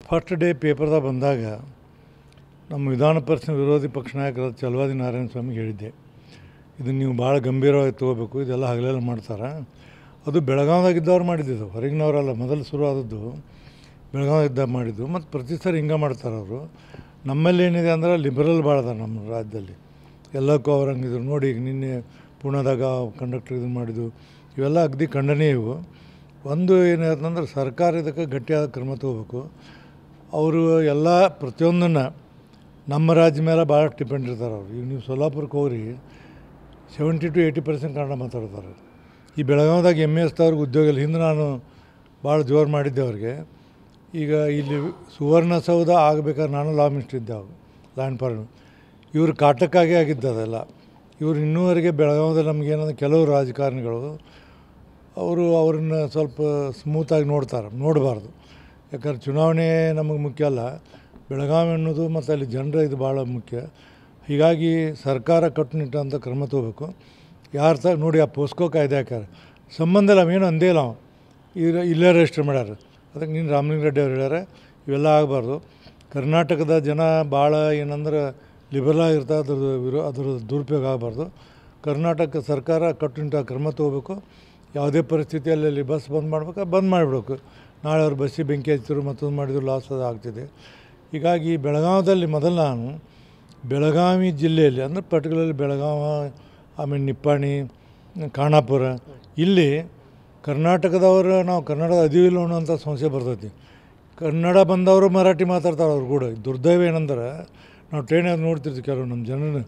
First day ಪೇಪರ್ದಾಗ ಬಂದಾಗ ನಮ್ಮ ವಿಧಾನ ಪರಿಷತ್ ವಿರೋಧಿ ಪಕ್ಷ ನಾಯಕರಾದ ಚಲವಾದಿ ನಾರಾಯಣ ಸ್ವಾಮಿಗೆ ಹೇಳಿದ್ದೆ, ಇದನ್ನು ನೀವು ಭಾಳ ಗಂಭೀರವಾಗಿ ತೊಗೋಬೇಕು, ಇದೆಲ್ಲ ಹಗಲೆಲ್ಲ ಮಾಡ್ತಾರೆ. ಅದು ಬೆಳಗಾವಿದಾಗಿದ್ದವ್ರು ಮಾಡಿದ್ದು, ಹೊರಗಿನವರಲ್ಲ. ಮೊದಲು ಶುರು ಆದದ್ದು ಬೆಳಗಾವಿದಾಗ ಮಾಡಿದ್ದು, ಮತ್ತು ಪ್ರತಿ ಸರಿ ಹಿಂಗೆ ಮಾಡ್ತಾರೆ ಅವರು. ನಮ್ಮಲ್ಲಿ ಏನಿದೆ ಅಂದ್ರೆ ಲಿಬರಲ್ ಭಾಳ ಅದ ನಮ್ಮ ರಾಜ್ಯದಲ್ಲಿ, ಎಲ್ಲಕ್ಕೂ ಅವ್ರು ಹಂಗಿದ್ರು. ನೋಡಿ, ಈಗ ನಿನ್ನೆ ಪುಣೆದಾಗ ಕಂಡಕ್ಟರ್ ಇದು ಮಾಡಿದ್ದು, ಇವೆಲ್ಲ ಅಗದಿ ಖಂಡನೀಯ. ಇವು ಒಂದು ಏನಾಯ್ತಂದ್ರೆ ಸರ್ಕಾರ ಇದಕ್ಕೆ ಗಟ್ಟಿಯಾದ ಕ್ರಮ ತೊಗೋಬೇಕು. ಅವರು ಎಲ್ಲ ಪ್ರತಿಯೊಂದನ್ನು ನಮ್ಮ ರಾಜ್ಯ ಮೇಲೆ ಭಾಳಷ್ಟು ಡಿಪೆಂಡ್ ಇರ್ತಾರೆ ಅವರು. ಈಗ ನೀವು ಸೊಲ್ಲಾಪುರಕ್ಕೆ ಹೋಗ್ರಿ, 70 to 80% ಕನ್ನಡ ಮಾತಾಡ್ತಾರೆ. ಈ ಬೆಳಗಾವಿದಾಗ MS ಅವ್ರಿಗೆ ಉದ್ಯೋಗ ಇಲ್ಲ. ಹಿಂದೆ ನಾನು ಭಾಳ ಜೋರು ಮಾಡಿದ್ದೆ ಅವ್ರಿಗೆ. ಈಗ ಇಲ್ಲಿ ಸುವರ್ಣಸೌಧ ಆಗಬೇಕಾದ್ರೆ ನಾನು ಲಾ ಮಿನಿಸ್ಟರ್ ಇದ್ದೆ, ಅವಾಗ ಲ್ಯಾಂಡ್ ಫಾರ್ಮ್. ಇವ್ರು ಕಾಟಕ್ಕಾಗಿ ಆಗಿದ್ದು ಅದೆಲ್ಲ. ಇವರು ಇನ್ನೂವರೆಗೆ ಬೆಳಗಾವಿದಲ್ಲಿ ನಮಗೇನಂದ್ರೆ ಕೆಲವು ರಾಜಕಾರಣಿಗಳು ಅವ್ರನ್ನ ಸ್ವಲ್ಪ ಸ್ಮೂತಾಗಿ ನೋಡಬಾರ್ದು. ಯಾಕಂದ್ರೆ ಚುನಾವಣೆ ನಮಗೆ ಮುಖ್ಯ ಅಲ್ಲ, ಬೆಳಗಾವಿ ಅನ್ನೋದು ಮತ್ತು ಅಲ್ಲಿ ಜನರ ಇದು ಭಾಳ ಮುಖ್ಯ. ಹೀಗಾಗಿ ಸರ್ಕಾರ ಕಟ್ಟುನಿಟ್ಟಂಥ ಕ್ರಮ ತೊಗೋಬೇಕು. ಯಾರು ನೋಡಿ, ಆ ಪೋಸ್ಕೋ ಕಾಯ್ದೆ ಹಾಕ್ಯಾರೆ, ಸಂಬಂಧ ಇಲ್ಲ, ಅವೇನು ಅಂದೇ ಇಲ್ಲ. ಇಲ್ಲೇ ರಿಜಿಸ್ಟರ್ ಮಾಡ್ಯಾರ. ಅದಕ್ಕೆ ನೀನು ರಾಮಲಿಂಗಾರೆಡ್ಡಿ ಅವ್ರು ಹೇಳ್ಯಾರ, ಇವೆಲ್ಲ ಆಗಬಾರ್ದು. ಕರ್ನಾಟಕದ ಜನ ಭಾಳ ಏನಂದ್ರೆ ಲಿಬರಲ್ ಆಗಿರ್ತಾರೆ, ಅದ್ರ ದುರುಪಯೋಗ ಆಗಬಾರ್ದು. ಕರ್ನಾಟಕ ಸರ್ಕಾರ ಕಟ್ಟುನಿಟ್ಟಾದ ಕ್ರಮ ತೊಗೋಬೇಕು. ಯಾವುದೇ ಪರಿಸ್ಥಿತಿಯಲ್ಲಿ ಬಸ್ ಬಂದ್ ಮಾಡಿಬಿಡ್ಬೇಕು. ನಾಳೆ ಅವ್ರು ಬಸ್ಸಿಗೆ ಬೆಂಕಿ ಹಚ್ಚಿದ್ರು, ಮತ್ತೊಂದು ಮಾಡಿದ್ರು, ಲಾಸ್ ಅದು ಆಗ್ತಿದೆ. ಹೀಗಾಗಿ ಬೆಳಗಾವಿಯಲ್ಲಿ ಮೊದಲು ನಾನು ಬೆಳಗಾವಿ ಜಿಲ್ಲೆಯಲ್ಲಿ ಅಂದರೆ ಪರ್ಟಿಕ್ಯುಲರ್ಲಿ ಬೆಳಗಾವಿ, ಆಮೇಲೆ ನಿಪ್ಪಾಣಿ, ಖಾನಾಪುರ, ಇಲ್ಲಿ ಕರ್ನಾಟಕದವರು ನಾವು ಕನ್ನಡದ ಅದಿವಿಲ್ಲ ಅನ್ನೋಂಥ ಸಮಸ್ಯೆ ಬರ್ತೈತಿ. ಕನ್ನಡ ಬಂದವರು ಮರಾಠಿ ಮಾತಾಡ್ತಾರೆ ಅವ್ರು ಕೂಡ. ದುರ್ದೈವ ಏನಂದ್ರೆ ನಾವು ಟ್ರೈನಾಗ ನೋಡ್ತಿರ್ತೀವಿ, ಕೆಲವು ನಮ್ಮ ಜನರು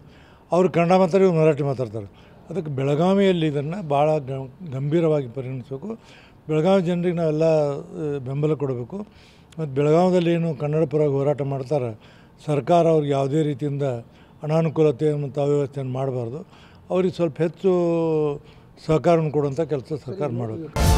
ಅವರು ಕನ್ನಡ ಮಾತಾಡಿ ಮರಾಠಿ ಮಾತಾಡ್ತಾರೆ. ಅದಕ್ಕೆ ಬೆಳಗಾವಿಯಲ್ಲಿ ಇದನ್ನು ಭಾಳ ಗಂಭೀರವಾಗಿ ಪರಿಗಣಿಸಬೇಕು. ಬೆಳಗಾವಿ ಜನರಿಗೆ ನಾವೆಲ್ಲ ಬೆಂಬಲ ಕೊಡಬೇಕು. ಮತ್ತು ಬೆಳಗಾವಿಯಲ್ಲಿ ಏನು ಕನ್ನಡ ಪರವಾಗಿ ಹೋರಾಟ ಮಾಡ್ತಾರೆ, ಸರ್ಕಾರ ಅವ್ರಿಗೆ ಯಾವುದೇ ರೀತಿಯಿಂದ ಅನಾನುಕೂಲತೆ ಮತ್ತು ಅವ್ಯವಸ್ಥೆಯನ್ನು ಮಾಡಬಾರ್ದು. ಅವ್ರಿಗೆ ಸ್ವಲ್ಪ ಹೆಚ್ಚು ಸಹಕಾರವನ್ನು ಕೊಡುವಂಥ ಕೆಲಸ ಸರ್ಕಾರ ಮಾಡಬೇಕು.